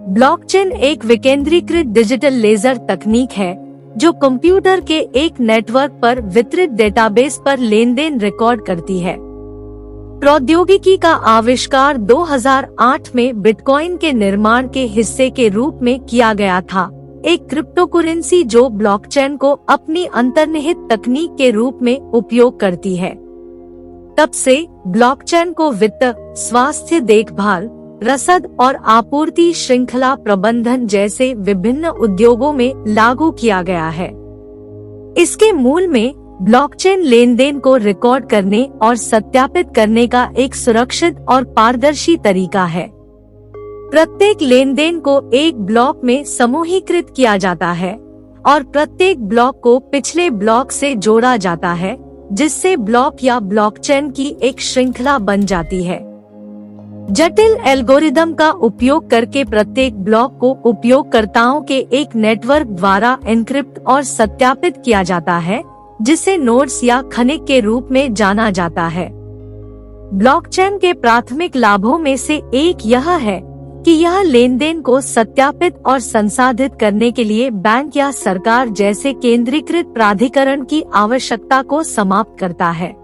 Blockchain एक विकेंद्रीकृत digital laser तकनीक है जो कंप्यूटर के एक नेटवर्क पर वितरित डेटाबेस पर लेनदेन रिकॉर्ड करती है। प्रौद्योगिकी का आविष्कार 2008 में बिटकॉइन के निर्माण के हिस्से के रूप में किया गया था, एक क्रिप्टोकरेंसी जो ब्लॉकचेन को अपनी अंतर्निहित तकनीक के रूप में उपयोग करती है। तब से ब्लॉकचेन को वित्त, स्वास्थ्य देखभाल, रसद और आपूर्ति श्रृंखला प्रबंधन जैसे विभिन्न उद्योगों में लागू किया गया है। इसके मूल में ब्लॉकचेन लेनदेन को रिकॉर्ड करने और सत्यापित करने का एक सुरक्षित और पारदर्शी तरीका है। प्रत्येक लेनदेन को एक ब्लॉक में समूहीकृत किया जाता है और प्रत्येक ब्लॉक को पिछले ब्लॉक से जोड़ा जाता है, जिससे ब्लॉक या ब्लॉकचेन की एक श्रृंखला बन जाती है। जटिल एल्गोरिदम का उपयोग करके प्रत्येक ब्लॉक को उपयोगकर्ताओं के एक नेटवर्क द्वारा एन्क्रिप्ट और सत्यापित किया जाता है, जिसे नोड्स या खनिक के रूप में जाना जाता है। ब्लॉकचेन के प्राथमिक लाभों में से एक यह है कि यह लेनदेन को सत्यापित और संसाधित करने के लिए बैंक या सरकार जैसे केंद्रीकृत प्राधिकरण की आवश्यकता को समाप्त करता है।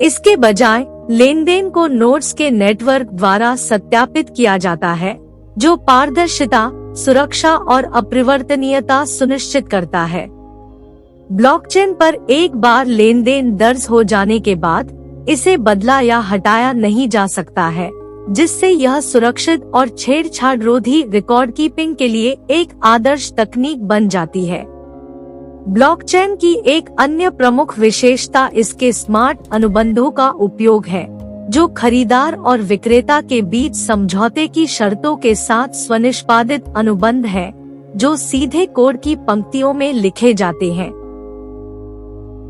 इसके बजाय लेनदेन को नोड्स के नेटवर्क द्वारा सत्यापित किया जाता है, जो पारदर्शिता, सुरक्षा और अपरिवर्तनीयता सुनिश्चित करता है। ब्लॉकचेन पर एक बार लेनदेन दर्ज हो जाने के बाद इसे बदला या हटाया नहीं जा सकता है, जिससे यह सुरक्षित और छेड़छाड़ रोधी रिकॉर्ड कीपिंग के लिए एक आदर्श तकनीक बन जाती है। ब्लॉकचेन की एक अन्य प्रमुख विशेषता इसके स्मार्ट अनुबंधों का उपयोग है, जो खरीदार और विक्रेता के बीच समझौते की शर्तों के साथ स्वनिष्पादित अनुबंध है, जो सीधे कोड की पंक्तियों में लिखे जाते हैं।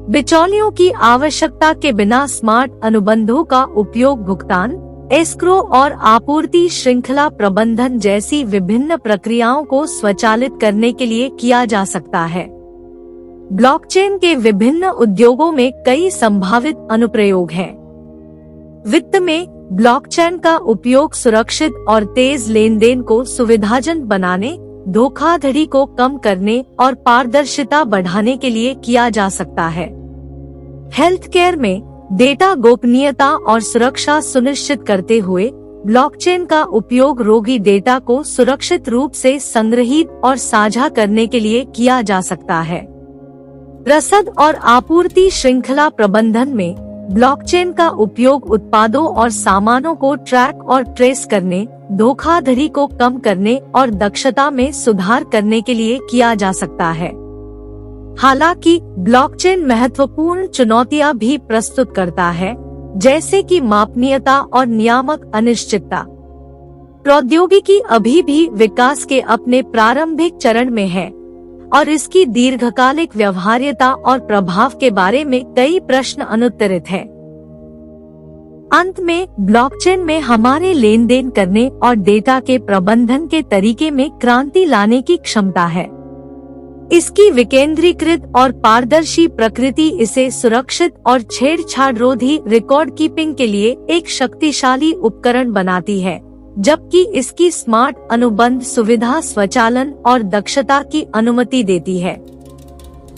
बिचौलियों की आवश्यकता के बिना स्मार्ट अनुबंधों का उपयोग भुगतान, एस्क्रो और आपूर्ति श्रृंखला प्रबंधन जैसी विभिन्न प्रक्रियाओं को स्वचालित करने के लिए किया जा सकता है। ब्लॉकचेन के विभिन्न उद्योगों में कई संभावित अनुप्रयोग हैं। वित्त में ब्लॉकचेन का उपयोग सुरक्षित और तेज लेनदेन को सुविधाजनक बनाने, धोखाधड़ी को कम करने और पारदर्शिता बढ़ाने के लिए किया जा सकता है। हेल्थ केयर में डेटा गोपनीयता और सुरक्षा सुनिश्चित करते हुए ब्लॉकचेन का उपयोग रोगी डेटा को सुरक्षित रूप से संग्रहित और साझा करने के लिए किया जा सकता है। रसद और आपूर्ति श्रृंखला प्रबंधन में ब्लॉकचेन का उपयोग उत्पादों और सामानों को ट्रैक और ट्रेस करने, धोखाधड़ी को कम करने और दक्षता में सुधार करने के लिए किया जा सकता है। हालांकि ब्लॉकचेन महत्वपूर्ण चुनौतियां भी प्रस्तुत करता है, जैसे कि मापनीयता और नियामक अनिश्चितता। प्रौद्योगिकी अभी भी विकास के अपने प्रारंभिक चरण में है और इसकी दीर्घकालिक व्यवहार्यता और प्रभाव के बारे में कई प्रश्न अनुत्तरित हैं। अंत में ब्लॉकचेन में हमारे लेन देन करने और डेटा के प्रबंधन के तरीके में क्रांति लाने की क्षमता है। इसकी विकेंद्रीकृत और पारदर्शी प्रकृति इसे सुरक्षित और छेड़छाड़ रोधी रिकॉर्ड कीपिंग के लिए एक शक्तिशाली उपकरण बनाती है, जबकि इसकी स्मार्ट अनुबंध सुविधा स्वचालन और दक्षता की अनुमति देती है।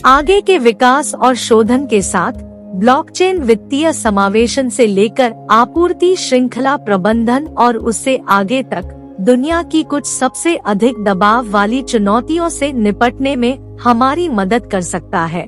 आगे के विकास और शोधन के साथ ब्लॉकचेन वित्तीय समावेशन से लेकर आपूर्ति श्रृंखला प्रबंधन और उससे आगे तक दुनिया की कुछ सबसे अधिक दबाव वाली चुनौतियों से निपटने में हमारी मदद कर सकता है।